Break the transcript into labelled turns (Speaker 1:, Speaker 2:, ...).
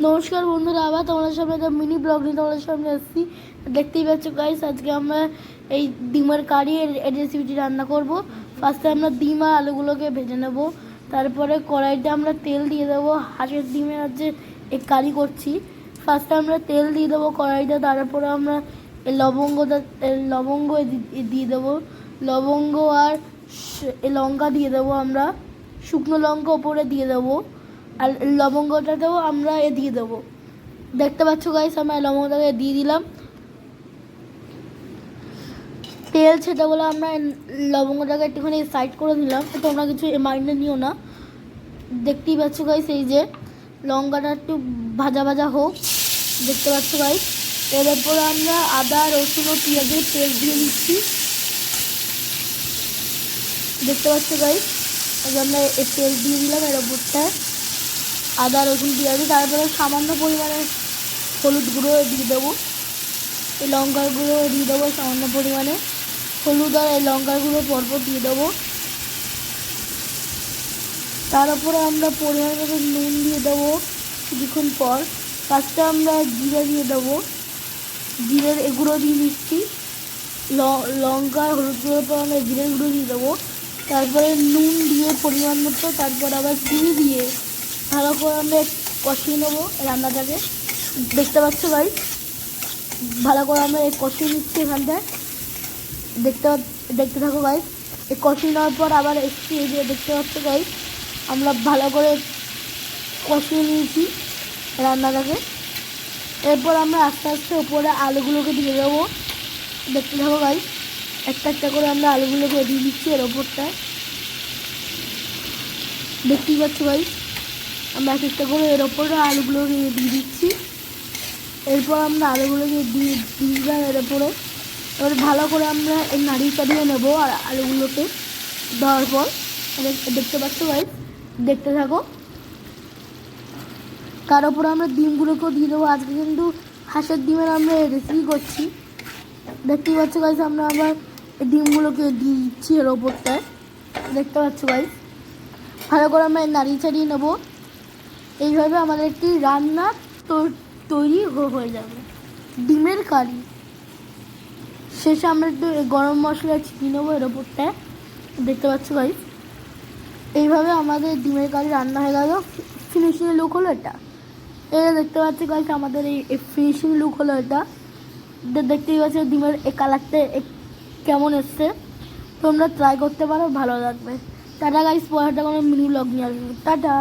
Speaker 1: নমস্কার বন্ধুরা, আবার তোমাদের সামনে একটা মিনি ব্লগ নিয়ে তোমাদের সামনে আসছি। দেখতেই পাচ্ছ গাইস, আজকে আমরা এই ডিমের কারি এর রেসিপিটি রান্না করব। ফার্স্টে আমরা ডিম আর আলুগুলোকে ভেজে নেব। তারপরে কড়াইতে আমরা তেল দিয়ে দেবো। হাঁসের ডিমের আজকে এই কারি করছি। ফার্স্টে আমরা তেল দিয়ে দেবো কড়াইতে, তারপরে আমরা লবঙ্গ দিয়ে দেবো। লবঙ্গ আর লঙ্কা দিয়ে দেবো। আমরা শুকনো লঙ্কা ওপরে দিয়ে দেবো, আর লবঙ্গটাতেও আমরা দিয়ে দেবো। দেখতে পাচ্ছ গাইস, আমরা লবঙ্গটাকে দিয়ে দিলাম। তেল ছেটে বলে আমরা লবঙ্গটাকে একটুখানি সাইড করে দিলাম। তোমরা কিছু মাইন্ডে নিও না। দেখতেই পাচ্ছ গাইস, এই যে লঙ্কাটা একটু ভাজা ভাজা হোক। দেখতে পাচ্ছ গাইস, এর উপরে আমরা আদা রসুন ও পেঁয়াজের পেস্ট দিয়ে দিচ্ছি। দেখতে পাচ্ছ গাইস, আমরা এই পেস্ট দিয়ে দিলাম এর উপরটায়, আদা রসুন পেঁয়াজ। তারপরে সামান্য পরিমাণে হলুদ গুঁড়ো দিয়ে দেবো, এই লঙ্কার গুঁড়ো দিয়ে দেবো সামান্য পরিমাণে। হলুদ আর এই লঙ্কার গুঁড়ো পরপর দিয়ে দেবো। তার উপরে আমরা পরিমাণ মতো নুন দিয়ে দেবো কিছুক্ষণ পর। ফার্স্টে আমরা জিরে দিয়ে দেবো, জিরের এগুলো দিয়ে দিচ্ছি। লঙ্কা হলুদ গুঁড়োর পর আমরা জিরের গুঁড়ো দিয়ে দেবো। তারপরে নুন দিয়ে পরিমাণ মতো, তারপর আবার চিনি দিয়ে ভালো করে আমরা কষিয়ে নেবো রান্নাটাকে। দেখতে পাচ্ছ ভাই, ভালো করে আমরা কষিয়ে নিচ্ছি এখানটায়। দেখতে থাকো ভাই। এই কষিয়ে নেওয়ার পর আবার একটু এই যে দেখতে পাচ্ছ ভাই, আমরা ভালো করে কষিয়ে নিয়েছি রান্নাটাকে। এরপর আমরা আস্তে আস্তে উপরে আলুগুলোকে দিয়ে দেবো। দেখতে থাকো ভাই, একটা একটা করে আমরা আলুগুলোকে দিয়ে দিচ্ছি এর ওপরটায়। দেখতেই পাচ্ছ ভাই, আমরা এক একটা করে এর ওপরে আলুগুলোকে দিয়ে দিচ্ছি। এরপর আমরা আলুগুলোকে দিয়ে দিলাম এর ওপরে। এবার ভালো করে আমরা নাড়িয়ে চাড়িয়ে নেবো আর আলুগুলোকে দেওয়ার পর দেখতে পাচ্ছ ভাই, দেখতে থাকো। তার উপরে আমরা ডিমগুলোকেও দিয়ে দেবো। আজকে কিন্তু হাঁসের ডিমের আমরা রেসিপি করছি। দেখতেই পাচ্ছ গাইস, আমরা আবার ডিমগুলোকে দিয়ে দিচ্ছি এর ওপরটায়। দেখতে পাচ্ছ গাইস, ভালো করে আমরা নাড়িয়ে চাড়িয়ে নেবো। এইভাবে আমাদের একটি রান্না তৈরি হয়ে যাবে, ডিমের কারি। শেষে আমরা একটু গরম মশলা ছিটিয়ে নেবো এর ওপরটায়। দেখতে পাচ্ছ গাইস, এইভাবে আমাদের ডিমের কারি রান্না হয়ে গেল। ফিনিশিং লুক হলো এটা। দেখতে পাচ্ছ গাইস, আমাদের এই ফিনিশিং লুক হলো এটা। দেখতেই পাচ্ছ ডিমের এই কালারটা কেমন এসছে। তোমরা ট্রাই করতে পারো, ভালো লাগবে। টাটা গাইস, পরে একটা কোনো মিনি ব্লগ নিয়ে আসবে। টাটা।